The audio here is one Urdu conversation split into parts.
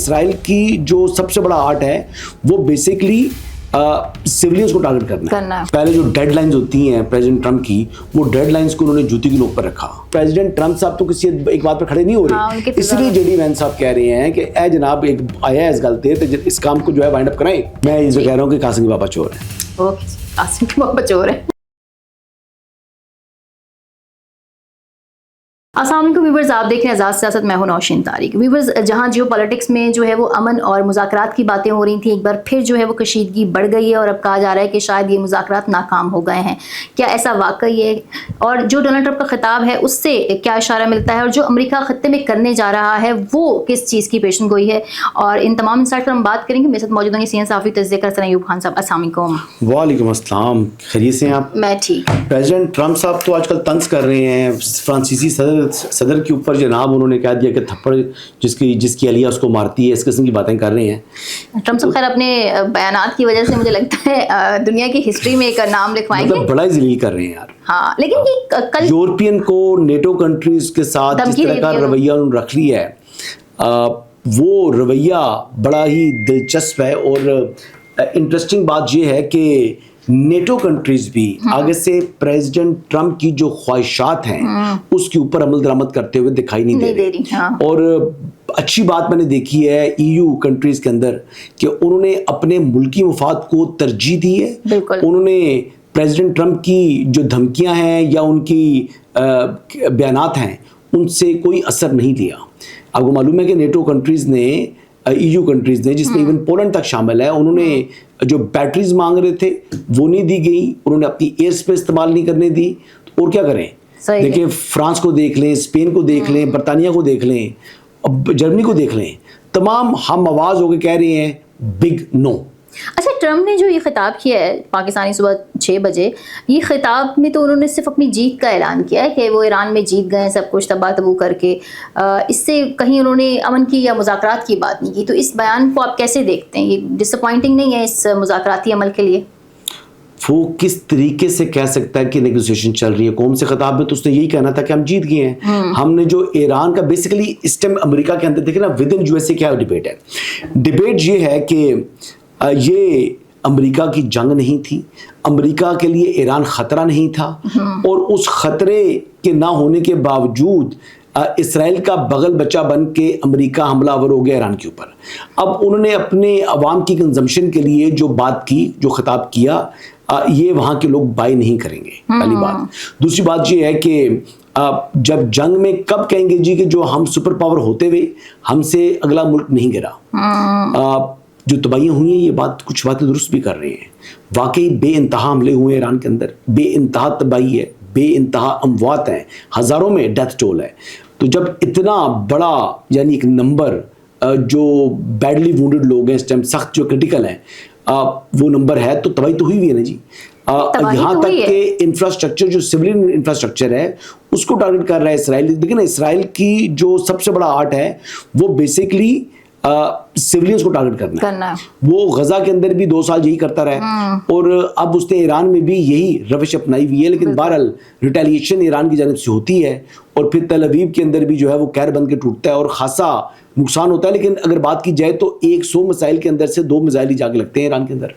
اسرائیل کی جو سب سے بڑا آرٹ ہے وہ بیسکلی سیویلینز کو ٹارگٹ کرنا ہے. پہلے جو ڈیڈ لائنز ہوتی ہیں پریزیڈنٹ ٹرمپ کی, وہ ڈیڈ لائنز کو انہوں نے جوتی کی نوک پر رکھا. پریزیڈنٹ ٹرمپ صاحب تو کسی ایک بات پر کھڑے نہیں ہو رہے, اس لیے جے ڈی وینس صاحب کہہ رہے ہیں کہ اے جناب ایک آیا ہے اس غلطی تو اس کام کو جو ہے وائنڈ اپ کرائیں. میں یہ کہہ رہا ہوں کہ قاسم کی بابا چور ہے. اوکے, قاسم کی بابا چور ہے. السلام علیکم ویورز, آپ دیکھ رہے ہیں آزاد سیاست, میں ہوں نوشین طارق. ویورز, جہاں جیو پالیٹکس میں جو ہے وہ امن اور مذاکرات کی باتیں ہو رہی تھیں, ایک بار پھر جو ہے وہ کشیدگی بڑھ گئی ہے اور اب کہا جا رہا ہے کہ شاید یہ مذاکرات ناکام ہو گئے ہیں. کیا ایسا واقعی ہے؟ اور جو ڈونلڈ ٹرمپ کا خطاب ہے اس سے کیا اشارہ ملتا ہے, اور جو امریکہ خطے میں کرنے جا رہا ہے وہ کس چیز کی پیشن گوئی ہے؟ اور ان تمام انسائٹ پر ہم بات کریں گے. میرے ساتھ موجود ہوں گے سینئر صحافی تجزیہ کار ایوب خان صاحب. السلام علیکم. وعلیکم السلام, خیریت سے ہیں آپ؟ میں ٹھیک. پریزیڈنٹ ٹرمپ صاحب تو آج کل طنز کر رہے ہیں فرانسیسی صدر کے اوپر. جناب انہوں نے کہہ دیا کہ تھپڑ جس کی علیہ اس کو مارتی ہے, اس قسم کی باتیں کر رہے ہیں. ٹرمپ صاحب خیر اپنے بیانات کی وجہ سے مجھے لگتا ہے دنیا کی ہسٹری میں ایک نام لکھوائیں گے. مطلب بڑا ہی ذلیل کر رہے ہیں یار. ہاں, لیکن کل یورپین کو نیٹو کنٹریز کے ساتھ جس طرح کا رویہ انہوں نے رکھ لیا ہے, وہ رویہ بڑا ہی دلچسپ ہے. اور انٹرسٹنگ بات یہ ہے کہ نیٹو کنٹریز بھی آگے سے پریزیڈنٹ ٹرمپ کی جو خواہشات ہیں اس کے اوپر عمل درآمد کرتے ہوئے دکھائی نہیں دے رہی. اور اچھی بات میں نے دیکھی ہے ای یو کنٹریز کے اندر کہ انہوں نے اپنے ملکی مفاد کو ترجیح دی ہے. انہوں نے پریزیڈنٹ ٹرمپ کی جو دھمکیاں ہیں یا ان کی بیانات ہیں ان سے کوئی اثر نہیں لیا. آپ کو معلوم ہے کہ نیٹو کنٹریز نے, ای یو کنٹریز نے, جس میں ایون پولینڈ تک شامل ہے, انہوں نے جو بیٹریز مانگ رہے تھے وہ نہیں دی گئی, انہوں نے اپنی ایئر اسپیس استعمال نہیں کرنے دی. اور کیا کریں, دیکھیں فرانس کو دیکھ لیں, اسپین کو دیکھ لیں, برطانیہ کو دیکھ لیں, جرمنی کو دیکھ لیں, تمام ہم آواز ہو کے کہہ رہے ہیں بگ نو. اچھا, ٹرمپ نے جو یہ خطاب کیا ہے پاکستانی صبح 6 بجے, یہ خطاب میں تو انہوں نے صرف اپنی جیت کا اعلان کیا ہے کہ وہ ایران میں جیت گئے ہیں سب کچھ تباہ تبو کر کے. اس سے کہیں انہوں نے امن کی یا مذاکرات کی بات نہیں کی. تو اس بیان کو آپ کیسے دیکھتے ہیں؟ یہ ڈس اپوائنٹنگ نہیں ہے اس مذاکراتی عمل کے لیے؟ وہ کس طریقے سے کہہ سکتا ہے کہ نیگوسیشن چل رہی ہے؟ قوم سے خطاب میں تو اس نے یہی کہنا تھا کہ ہم جیت گئے ہیں. ہم نے جو ایران کا بیسیکلی اس ٹائم امریکہ کے اندر دیکھیں نا, with in U S A کیا ڈبیٹ ہے. ڈبیٹ یہ ہے کہ یہ امریکہ کی جنگ نہیں تھی, امریکہ کے لیے ایران خطرہ نہیں تھا, اور اس خطرے کے نہ ہونے کے باوجود اسرائیل کا بغل بچہ بن کے امریکہ حملہ آور ہو گیا ایران کے اوپر. اب انہوں نے اپنے عوام کی کنزمپشن کے لیے جو بات کی, جو خطاب کیا, یہ وہاں کے لوگ بائی نہیں کریں گے, پہلی بات. دوسری بات یہ ہے کہ جب جنگ میں کب کہیں گے جی کہ جو ہم سپر پاور ہوتے ہوئے ہم سے اگلا ملک نہیں گرا. جو تباہیاں ہوئی ہیں یہ بات کچھ باتیں درست بھی کر رہے ہیں. واقعی بے انتہا حملے ہوئے ہیں ایران کے اندر, بے انتہا تباہی ہے, بے انتہا اموات ہیں, ہزاروں میں ڈیتھ ٹول ہے. تو جب اتنا بڑا یعنی ایک نمبر جو بیڈلی وونڈڈ لوگ ہیں اس ٹائم, سخت جو کرٹیکل ہیں, وہ نمبر ہے, تو تباہی تو ہوئی ہوئی ہے نا جی. یہاں تک کہ انفراسٹرکچر جو سویلین انفراسٹرکچر ہے اس کو ٹارگٹ کر رہا ہے اسرائیل. دیکھیں نا, اسرائیل کی جو سب سے بڑا آرٹ ہے وہ بیسکلی سیویلینز کو ٹارگٹ کرنا ہے. وہ غزہ کے اندر بھی 2 سال یہی کرتا رہا, اور اب اس نے ایران میں بھی یہی روش اپنائی ہوئی ہے. لیکن بہرحال ریٹیلیشن ایران کی جانب سے ہوتی ہے, اور پھر تل ابیب کے اندر بھی جو ہے وہ قہر بن کے ٹوٹتا ہے اور خاصا نقصان ہوتا ہے. لیکن اگر بات کی جائے تو 100 مسائل کے اندر سے 2 مسائل ہی جا کے لگتے ہیں ایران کے اندر,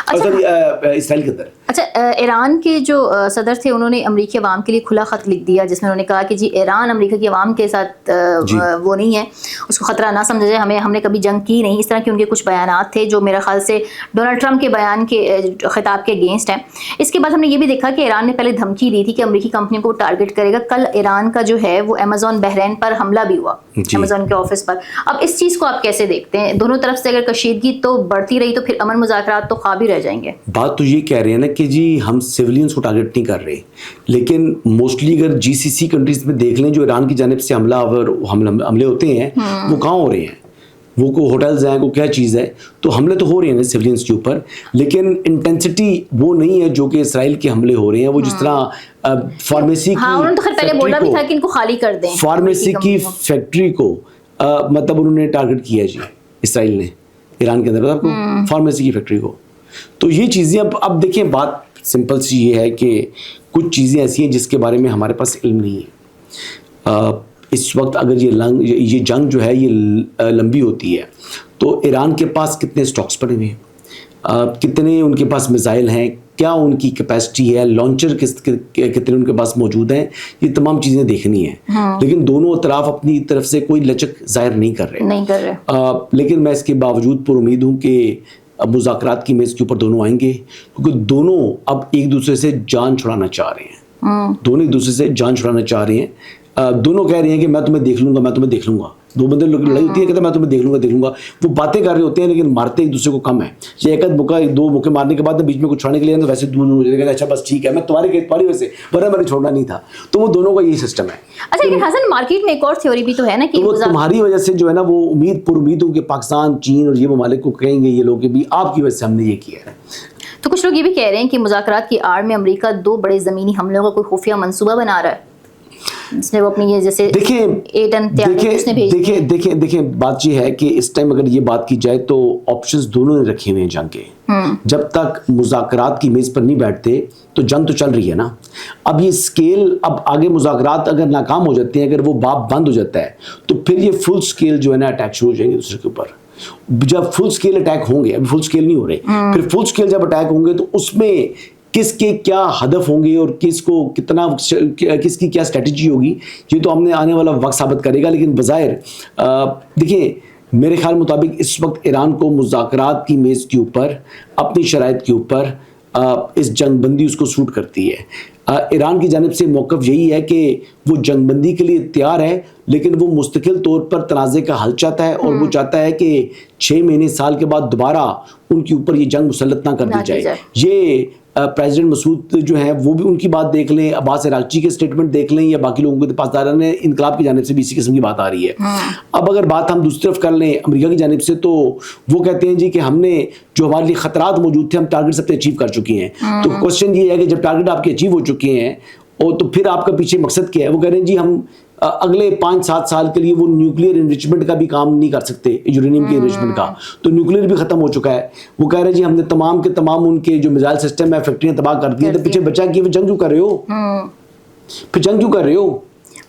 اسرائیل کے اندر. اچھا, ایران کے جو صدر تھے انہوں نے امریکی عوام کے لیے کھلا خط لکھ دیا جس میں انہوں نے کہا کہ جی ایران امریکہ کی عوام کے ساتھ وہ نہیں ہے, اس کو خطرہ نہ سمجھا جائے, ہم نے کبھی جنگ کی نہیں. اس طرح کے ان کے کچھ بیانات تھے جو میرا خیال سے ڈونلڈ ٹرمپ کے بیان کے خطاب کے اگینسٹ ہیں. اس کے بعد ہم نے یہ بھی دیکھا کہ ایران نے پہلے دھمکی دی تھی کہ امریکی کمپنیوں کو ٹارگٹ کرے گا. کل ایران کا جو ہے وہ امیزون بحرین پر حملہ بھی ہوا, امیزون کے آفس پر. اب اس چیز کو آپ کیسے دیکھتے ہیں؟ دونوں طرف سے اگر کشیدگی تو بڑھتی رہی تو پھر امن مذاکرات تو خواب ہی رہ جائیں گے. بات تو یہ کہہ رہے ہیں نا کہ جی ہم سیویلینز کو ٹارگٹ نہیں کر رہے, لیکن موسٹلی اگر جی سی سی کنٹریز میں دیکھ لیں جو ایران کی جانب سے حملے ہوتے ہیں وہ کہاں ہو رہے ہیں؟ وہ کو ہوٹلز ہیں, کو کیا چیز ہے, تو حملے تو ہو رہے ہیں سیویلینز کے اوپر, لیکن انٹینسٹی وہ نہیں ہے جو کہ اسرائیل کے حملے ہو رہے ہیں. وہ جس طرح فارمیسی کی فیکٹری کو مطلب انہوں نے ٹارگٹ کیا جی اسرائیل نے ایران کے اندر, آپ کو فارمیسی کی فیکٹری کو. تو یہ چیزیں اب دیکھیں, بات سمپل سی یہ ہے کہ کچھ چیزیں ایسی ہیں جس کے بارے میں ہمارے پاس علم نہیں ہے. اس وقت اگر یہ جنگ جو ہے یہ لمبی ہوتی ہے تو ایران کے پاس کتنے سٹاکس پڑے ہوئے ہیں, کتنے ان کے پاس میزائل ہیں, کیا ان کی کیپیسٹی ہے, لانچر کتنے ان کے پاس موجود ہیں, یہ تمام چیزیں دیکھنی ہیں. لیکن دونوں اطراف اپنی طرف سے کوئی لچک ظاہر نہیں کر رہے. لیکن میں اس کے باوجود پر امید ہوں کہ اب مذاکرات کی میز کے اوپر دونوں آئیں گے, کیونکہ دونوں اب ایک دوسرے سے جان چھڑانا چاہ رہے ہیں. دونوں ایک دوسرے سے جان چھڑانا چاہ رہے ہیں. دونوں کہہ رہے ہیں کہ میں تمہیں دیکھ لوں گا, میں تمہیں دیکھ لوں گا. دو بندے لڑائی ہوتی ہے, کہتے ہیں میں تمہیں دیکھ لوں گا. وہ باتیں کر رہے ہوتے ہیں لیکن مارتے ایک دوسرے کو کم ہے. یہ ایک دو مکے مارنے کے بعد بیچ میں کچھ چھوڑنے کے لیے تو ویسے دور ہو جائے گا, اچھا بس ٹھیک ہے میں تمہاری وجہ سے, ورنہ میں نے چھوڑنا نہیں تھا. تو وہ دونوں کا یہی سسٹم ہے. اچھا لیکن حسن مارکیٹ میں ایک اور تھیوری بھی تو ہے نا کہ وہ تمہاری وجہ سے جو ہے نا وہ امید ہوں کہ پاکستان, چین اور یہ ممالک کو کہیں گے یہ لوگ کہ بھی آپ کی وجہ سے ہم نے یہ کیا ہے. تو کچھ لوگ یہ بھی کہہ رہے ہیں کہ مذاکرات کی آڑ میں امریکہ 2 بڑے زمینی حملوں کا کوئی خفیہ منصوبہ بنا رہا ہے, اس نے وہ اپنی یہ جیسے دیکھیں بات یہ ہے کہ اس ٹائم اگر یہ بات کی جائے تو آپشنز دونوں نے رکھے ہوئے ہیں جنگ کے. جب تک مذاکرات کی میز پر نہیں بیٹھتے تو جنگ تو چل رہی ہے نا. اب یہ اسکیل, اب آگے مذاکرات اگر ناکام ہو جاتے ہیں, اگر وہ باب بند ہو جاتا ہے تو پھر یہ فل اسکیل جو ہے نا اٹیک شروع ہو جائیں گے دوسرے کے اوپر. جب فل اسکیل اٹیک ہوں گے, ابھی فل اسکیل نہیں ہو رہے, پھر فل اسکیل جب اٹیک ہوں گے تو اس میں کس کے کیا ہدف ہوں گے اور کس کو کتنا, کس کی کیا اسٹریٹجی ہوگی, یہ تو ہم نے آنے والا وقت ثابت کرے گا. لیکن بظاہر دیکھیں میرے خیال مطابق اس وقت ایران کو مذاکرات کی میز کے اوپر اپنی شرائط کے اوپر اس جنگ بندی اس کو سوٹ کرتی ہے. ایران کی جانب سے موقف یہی ہے کہ وہ جنگ بندی کے لیے تیار ہے, لیکن وہ مستقل طور پر تنازع کا حل چاہتا ہے, اور وہ چاہتا ہے کہ 6 مہینے سال کے بعد دوبارہ ان کے اوپر یہ جنگ مسلط نہ کر دی جائے. یہ پریزیڈنٹ مسعود جو ہیں وہ بھی ان کی بات دیکھ لیں, عباس عراقچی کے اسٹیٹمنٹ دیکھ لیں, یا باقی لوگوں کے پاسداران انقلاب کی جانب سے بھی اسی قسم کی بات آ رہی ہے. اب اگر بات ہم دوسری طرف کر لیں امریکہ کی جانب سے, تو وہ کہتے ہیں جی کہ ہم نے جو ہمارے لیے خطرات موجود تھے ہم ٹارگیٹ اپنے اچیو کر چکے ہیں. تو کوشچن یہ ہے کہ جب ٹارگیٹ آپ کے اچیو ہو چکے ہیں اور تو پھر آپ کا پیچھے مقصد کیا ہے. وہ کہہ رہے ہیں جی ہم اگلے 5-7 سال کے لیے وہ نیوکلیئر انریچمنٹ کا بھی کام نہیں کر سکتے, یورینیم کے انریچمنٹ کا, تو نیوکلیئر بھی ختم ہو چکا ہے. وہ کہہ رہے ہیں جی ہم نے تمام کے تمام ان کے جو میزائل سسٹم ہے فیکٹریاں تباہ کر دی ہیں, تو پیچھے بچا کہ وہ جنگ کیوں کر رہے ہو, پھر جنگ کیوں کر رہے ہو.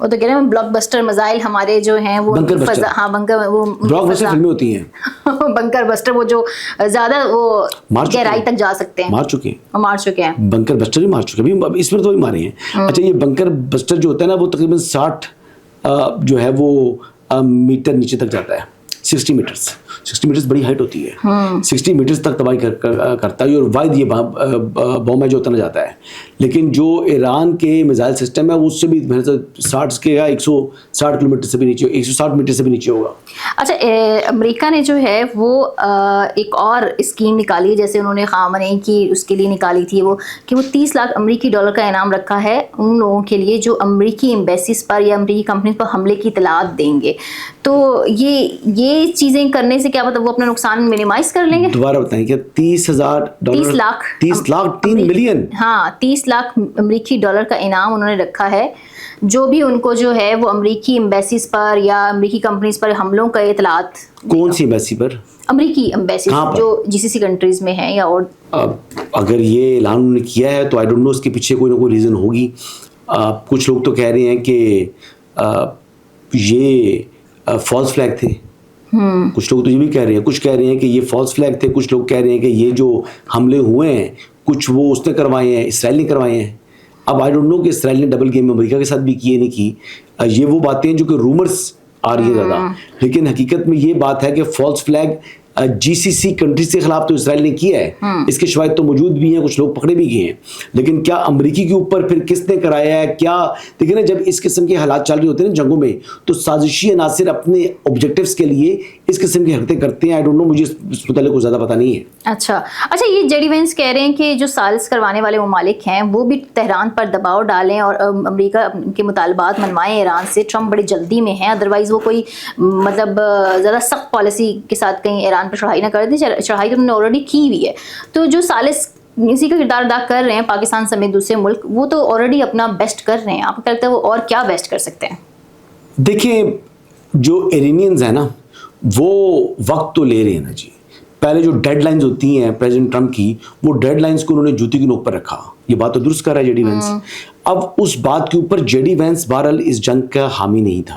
وہ تو کہہ رہے ہیں بلاک بسٹر میزائل ہمارے جو ہیں وہ بلاک بسٹر فلمیں ہوتی ہیں, بنکر بسٹر وہ جو زیادہ وہ گہرائی تک جا سکتے ہیں, مار چکے ہیں بنکر بسٹر ہی مار چکے ہیں, اب اس پر تو ہی مارے ہیں. اچھا یہ بنکر بسٹر جو ہوتا ہے نا وہ تقریباً 60 جو ہے وہ میٹر نیچے تک جاتا ہے, 60 میٹرز بڑی ہائٹ ہوتی ہے, 60 میٹرز تک تباہی کرتا ہے, اور واحد یہ بوم ہے جو اتنا جاتا ہے. لیکن جو ایران کے میزائل سسٹم ہے اس سے بھی 60 کے 160 کلومیٹر سے بھی نیچے, 160 میٹر سے بھی نیچے ہوگا. اچھا امریکہ نے جو ہے وہ ایک اور اسکیم نکالی ہے, جیسے انہوں نے خامنئی کی اس کے لیے نکالی تھی وہ, کہ وہ 30 لاکھ امریکی ڈالر کا انعام رکھا ہے ان لوگوں کے لیے جو امریکی ایمبیسیز پر یا امریکی کمپنیز پر حملے کی اطلاعات دیں گے. تو یہ چیزیں کرنے سے کیا مطلب وہ اپنا نقصان منیمائز کر لیں گے؟ دوبارہ بتائیں کہ 30 لاکھ 3 ملین, ہاں 30 لاکھ امریکی ڈالر کا انعام انہوں نے رکھا ہے جو بھی ان کو جو ہے وہ امریکی ایمبیسیز پر یا امریکی کمپنیز پر حملوں کا اطلاعات. کون سی ایمبیسی پر؟ امریکی ایمبیسیز جو GCC کنٹریز میں ہیں یا اور. اگر یہ اعلان انہوں نے کیا ہے تو آئی ڈونٹ نو اس کے پیچھے کوئی نہ کوئی ریزن ہوگی. کچھ لوگ تو کہہ رہے ہیں کہ یہ فالس فلیگ تھے, کچھ لوگ تو یہ بھی کہہ رہے ہیں, کچھ کہہ رہے ہیں کہ یہ فالس فلیگ تھے, کچھ لوگ کہہ رہے ہیں کہ یہ جو حملے ہوئے ہیں کچھ وہ اس نے کروائے ہیں, اسرائیل نے کروائے ہیں. اب آئی ڈونٹ نو کہ اسرائیل نے ڈبل گیم امریکہ کے ساتھ بھی کی نہیں کی, یہ وہ باتیں جو کہ رومرز آ رہی ہے زیادہ, لیکن حقیقت میں یہ بات ہے کہ فالس فلیگ GCC کنٹریز کے خلاف تو اسرائیل نے کیا ہے, اس کے شواہد تو موجود بھی ہیں, کچھ لوگ پکڑے بھی گئے ہیں, لیکن کیا امریکی کے اوپر پھر کس نے کرایا ہے کیا. دیکھیں نا جب اس قسم کے حالات چل رہے ہوتے ہیں نا جنگوں میں, تو سازشی عناصر اپنے آبجیکٹیوز کے لیے اس قسم کی حرکتیں کرتے ہیں. آئی ڈونٹ نو, مجھے اس متعلق کچھ زیادہ پتہ نہیں ہے. اچھا یہ جیڈی وینس کہہ رہے ہیں کہ جو سالس کروانے والے ممالک ہیں وہ بھی تہران پر دباؤ ڈالیں اور امریکہ کے مطالبات منوائیں ایران سے. ٹرمپ بڑی جلدی میں ہیں, ادروائز وہ کوئی مطلب زیادہ سخت پالیسی کے ساتھ کہیں ایران پر چڑھائی نہ کر دیں. چڑھائی تو انہوں نے آلریڈی کی ہوئی ہے. تو جو سالس اسی کا کردار ادا کر رہے ہیں پاکستان سمیت دوسرے ملک, وہ تو آلریڈی اپنا بیسٹ کر رہے ہیں. آپ کو کیا لگتا ہے وہ اور کیا بیسٹ کر سکتے ہیں؟ دیکھیں جو ایرینینز ہیں نا وہ وقت تو لے رہے ہیں نا جی. پہلے جو ڈیڈ لائنز ہوتی ہیں پریزیڈنٹ ٹرمپ کی, وہ ڈیڈ لائنز کو انہوں نے جوتی کی نوک پر رکھا. یہ بات تو درست کر رہا ہے جے ڈی وینس. اب اس بات کے اوپر جے ڈی وینس بہرحال اس جنگ کا حامی نہیں تھا,